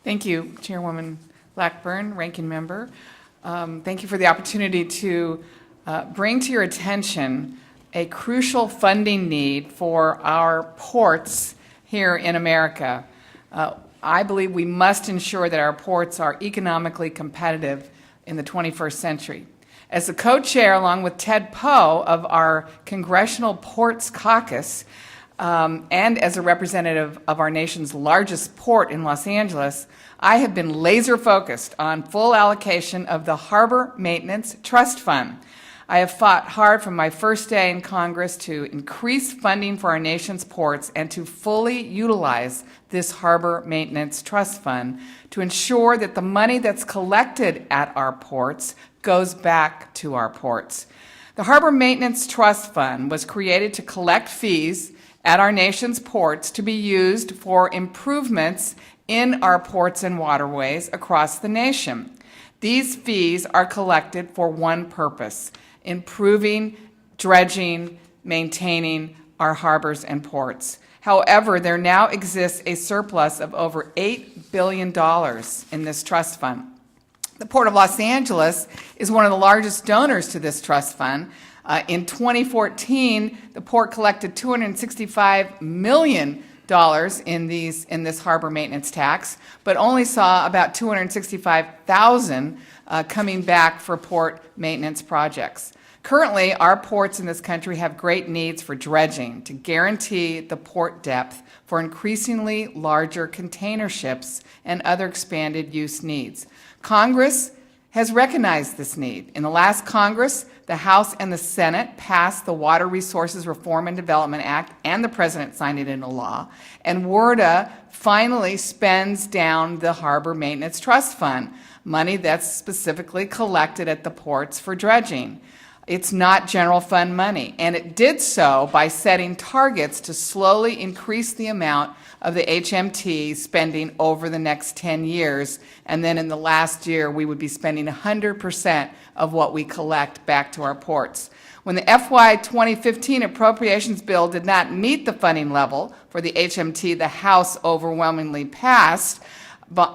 Thank you, Chairwoman Blackburn, Ranking Member. Thank you for the opportunity to bring to your attention a crucial funding need for our ports here in America. I believe we must ensure that our ports are economically competitive in the 21st century. As the co-chair, along with Ted Poe, of our Congressional Ports Caucus, and as a representative of our nation's largest port in Los Angeles, I have been laser-focused on full allocation of the Harbor Maintenance Trust Fund. I have fought hard from my first day in Congress to increase funding for our nation's ports and to fully utilize this Harbor Maintenance Trust Fund to ensure that the money that's collected at our ports goes back to our ports. The Harbor Maintenance Trust Fund was created to collect fees at our nation's ports to be used for improvements in our ports and waterways across the nation. These fees are collected for one purpose: improving, dredging, maintaining our harbors and ports. However, there now exists a surplus of over $8 billion in this trust fund. The Port of Los Angeles is one of the largest donors to this trust fund. In 2014, the port collected $265 million in this harbor maintenance tax, but only saw about $265,000 coming back for port maintenance projects. Currently, our ports in this country have great needs for dredging to guarantee the port depth for increasingly larger container ships and other expanded use needs. Congress has recognized this need. In the last Congress, the House and the Senate passed the Water Resources Reform and Development Act, and the President signed it into law, and WRDA finally spends down the Harbor Maintenance Trust Fund, money that's specifically collected at the ports for dredging. It's not general fund money, and it did so by setting targets to slowly increase the amount of the HMT spending over the next 10 years, and then in the last year we would be spending 100% of what we collect back to our ports. When the FY 2015 appropriations bill did not meet the funding level for the HMT, the House overwhelmingly passed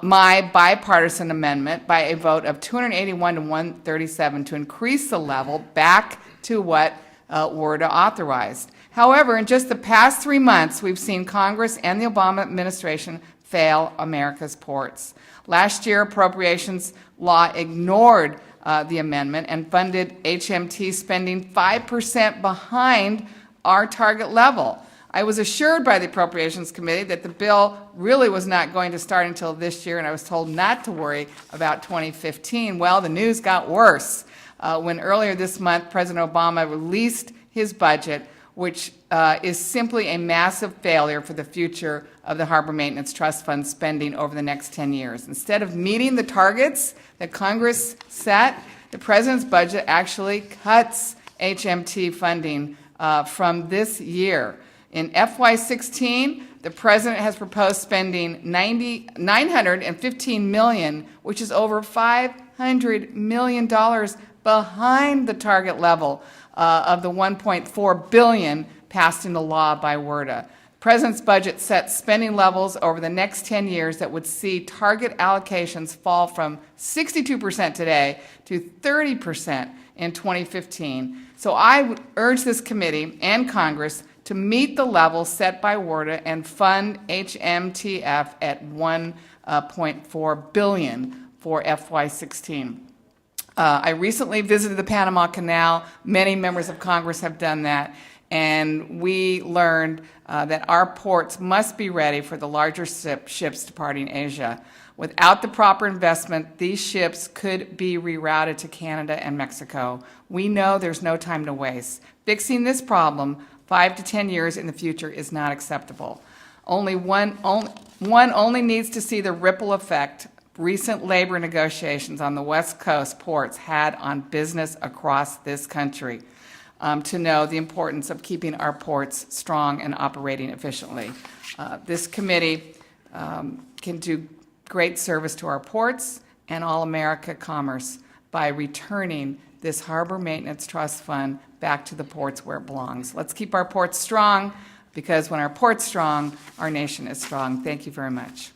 my bipartisan amendment by a vote of 281 to 137 to increase the level back to what WRDA authorized. However, in just the past 3 months, we've seen Congress and the Obama administration fail America's ports. Last year, appropriations law ignored the amendment and funded HMT spending 5% behind our target level. I was assured by the Appropriations Committee that the bill really was not going to start until this year, and I was told not to worry about 2015. Well, the news got worse when earlier this month President Obama released his budget, which is simply a massive failure for the future of the Harbor Maintenance Trust Fund spending over the next 10 years. Instead of meeting the targets that Congress set, the President's budget actually cuts HMT funding from this year. In FY16, the President has proposed spending $915 million, which is over $500 million behind the target level of the $1.4 billion passed into law by WRDA. The President's budget sets spending levels over the next 10 years that would see target allocations fall from 62% today to 30% in 2015. So I would urge this committee and Congress to meet the level set by WRDA and fund HMTF at $1.4 billion for FY16. I recently visited the Panama Canal. Many members of Congress have done that, and we learned that our ports must be ready for the larger ships departing Asia. Without the proper investment, these ships could be rerouted to Canada and Mexico. We know there's no time to waste. Fixing this problem 5 to 10 years in the future is not acceptable. One only needs to see the ripple effect recent labor negotiations on the West Coast ports had on business across this country to know the importance of keeping our ports strong and operating efficiently. This committee can do great service to our ports and all America commerce by returning this Harbor Maintenance Trust Fund back to the ports where it belongs. Let's keep our ports strong, because when our port's strong, our nation is strong. Thank you very much.